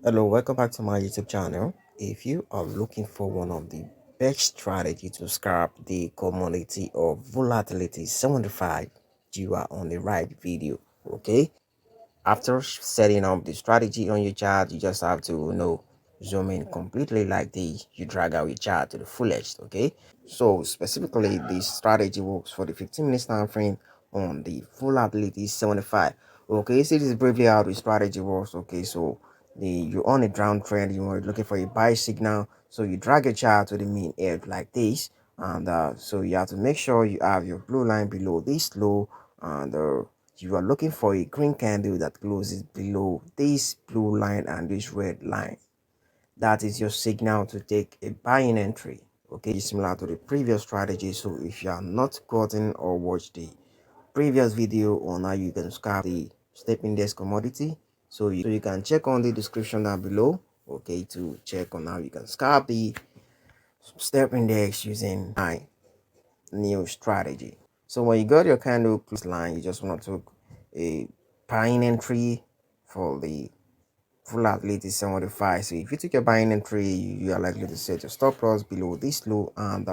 Hello, welcome back to my YouTube channel. If you are looking for one of the best strategy to scalp the commodity of volatility 75, you are on the right video. Okay, after setting up the strategy on your chart, you just have to zoom in completely like this. You drag out your chart to the fullest. Okay, so specifically this strategy works for the 15 minutes time frame on the volatility 75. Okay, so this is briefly how the strategy works. Okay, so you're on a downtrend, you are looking for a buy signal, so you drag your chart to the mean edge like this, and so you have to make sure you have your blue line below this low, and you are looking for a green candle that closes below this blue line and this red line. That is your signal to take a buying entry. Okay, similar to the previous strategy. So if you are not gotten or watched the previous video on how you can scalp the step index commodity, so you can check on the description down below, okay, to check on how you can scalp the step index using my new strategy. So when you got your candle close line, you just want to take a buying entry for the volatility 75. So if you take your buying entry, you are likely to set your stop loss below this low, and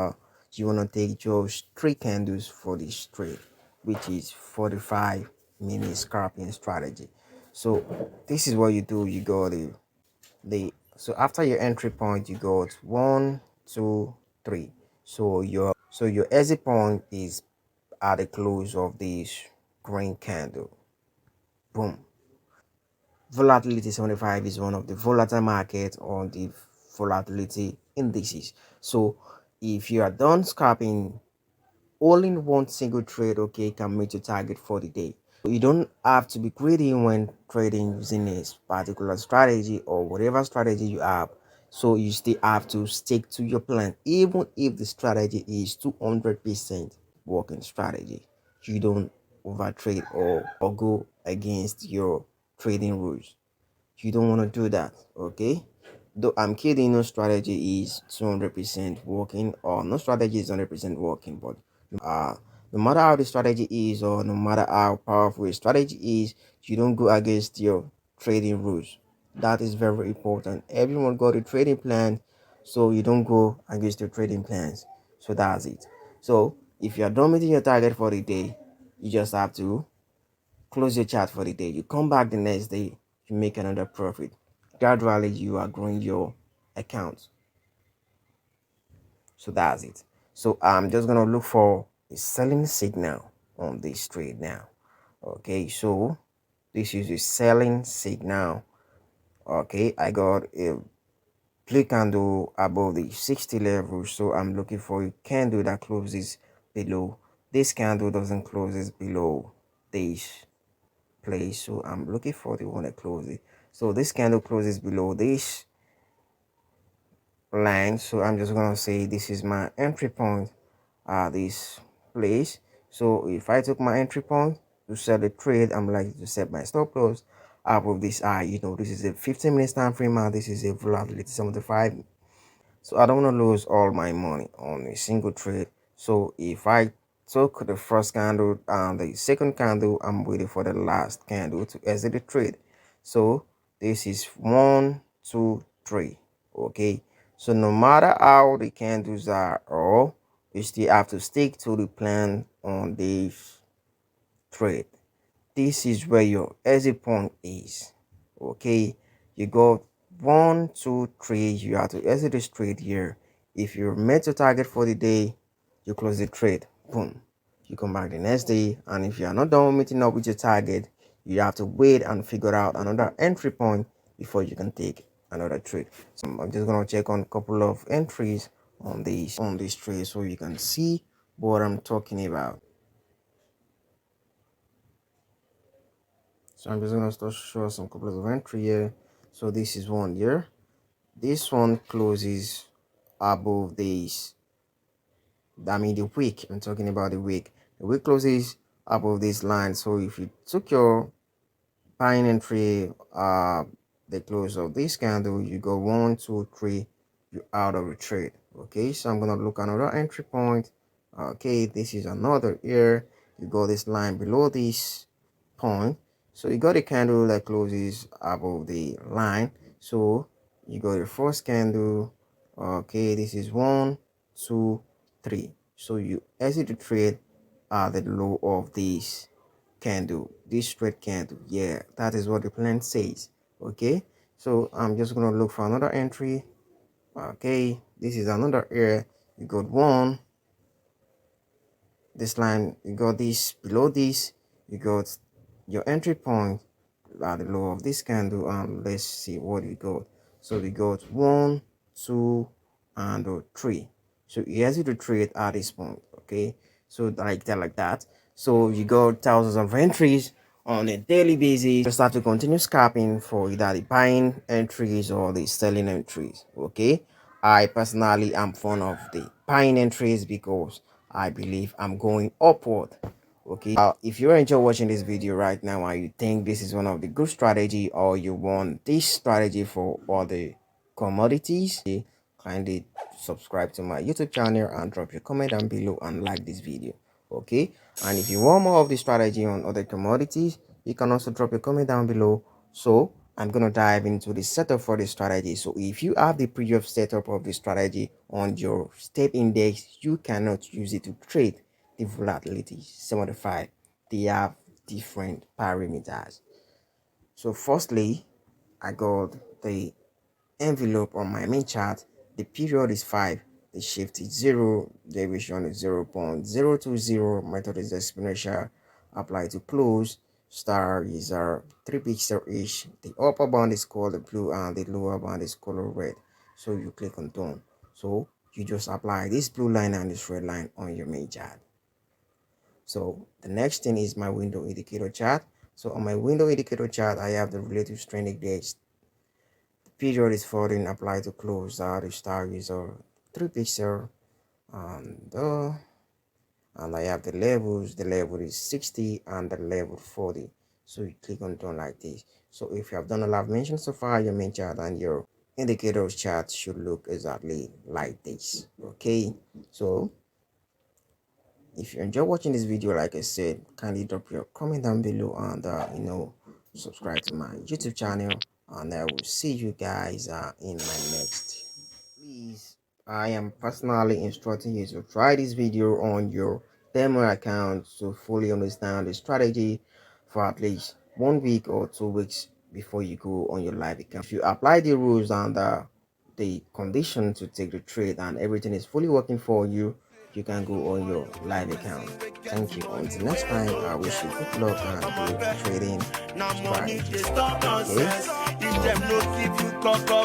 you want to take just 3 candles for this trade, which is 45-minute scalping strategy. So this is what you do. You go the so after your entry point, you got 1, 2, 3. So your exit point is at the close of this green candle. Boom. Volatility 75 is one of the volatile market on the volatility indices. So if you are done scalping all in one single trade, okay, can meet your target for the day. You don't have to be greedy when trading using a particular strategy or whatever strategy you have. So you still have to stick to your plan, even if the strategy is 200% working strategy. You don't overtrade or go against your trading rules. You don't want to do that. Okay, though I'm kidding, no strategy is 200% working, or no strategy is 100% working, but uh no matter how the strategy is, or no matter how powerful a strategy is, you don't go against your trading rules. That is very important. Everyone got a trading plan, so you don't go against your trading plans. So that's it. So if you are done meeting your target for the day, you just have to close your chart for the day. You come back the next day, you make another profit. Gradually you are growing your account. So that's it. So I'm just gonna look for a selling signal on this trade now. Okay, so this is a selling signal. Okay, I got a blue candle above the 60 level, so I'm looking for a candle that closes below this candle, doesn't closes below this place, so I'm looking for the one that closes. So this candle closes below this line, so I'm just gonna say this is my entry point, this place. So if I took my entry point to sell the trade, I'm likely to set my stop loss up of this eye. This is a 15 minutes time frame, and this is a volatility 75. So I don't want to lose all my money on a single trade. So if I took the first candle and the second candle, I'm waiting for the last candle to exit the trade. So this is 1, 2, 3. Okay, so no matter how the candles are, or you still have to stick to the plan on this trade. This is where your exit point is. Okay, you got 1, 2, 3. You have to exit this trade here. If you're met your target for the day, you close the trade. Boom, you come back the next day, and if you are not done meeting up with your target, you have to wait and figure out another entry point before you can take another trade. So I'm just gonna check on a couple of entries on this trade so you can see what I'm talking about. So I'm just gonna start show some couple of entry here. So this is one here. This one closes above this. I mean the wick. I'm talking about the wick. The wick closes above this line. So if you took your buying entry, the close of this candle, you go 1, 2, 3, you're out of the trade. Okay, so I'm gonna look another entry point. Okay, this is another here. You go this line below this point, so you got a candle that closes above the line. So you got your first candle. Okay, this is 1, 2, 3. So you exit the trade at the low of this candle, this straight candle. Yeah, that is what the plan says. Okay, so I'm just gonna look for another entry. Okay, this is another area. You got one, this line, you got this below this, you got your entry point at the low of this candle, and let's see what we got. So we got 1, 2, and 3. So here's the trade at this point. Okay, so like that. So you got thousands of entries on a daily basis. You start to continue scalping for either the buying entries or the selling entries. Okay, I personally am fond of the buying entries because I believe I'm going upward. Okay, if you enjoy watching this video right now and you think this is one of the good strategy, or you want this strategy for other commodities, kindly subscribe to my YouTube channel and drop your comment down below and like this video. Okay, and if you want more of the strategy on other commodities, you can also drop your comment down below. So I'm gonna dive into the setup for the strategy. So if you have the previous setup of the strategy on your step index, you cannot use it to trade the volatility 75. They have different parameters. So firstly, I got the envelope on my main chart. The period is 5, the shift is 0, deviation is 0.020, method is exponential, apply to close, star is 3 pixel each. The upper bound is called blue and the lower bound is color red. So you click on done. So you just apply this blue line and this red line on your main chart. So the next thing is my window indicator chart. So on my window indicator chart, I have the relative strength index. The period is falling, apply to close. The star is 3 pixel, and I have the levels. The level is 60 and the level 40. So you click on done like this. So if you have done all I've mentioned so far, your main chart and your indicators chart should look exactly like this. Okay, so if you enjoy watching this video, like I said, kindly drop your comment down below and subscribe to my YouTube channel, and I will see you guys in my next. Please, I am personally instructing you to try this video on your demo account to fully understand the strategy for at least 1 week or 2 weeks before you go on your live account. If you apply the rules and the condition to take the trade and everything is fully working for you, you can go on your live account. Thank you. Until next time, I wish you good luck and good trading strategy. Okay? So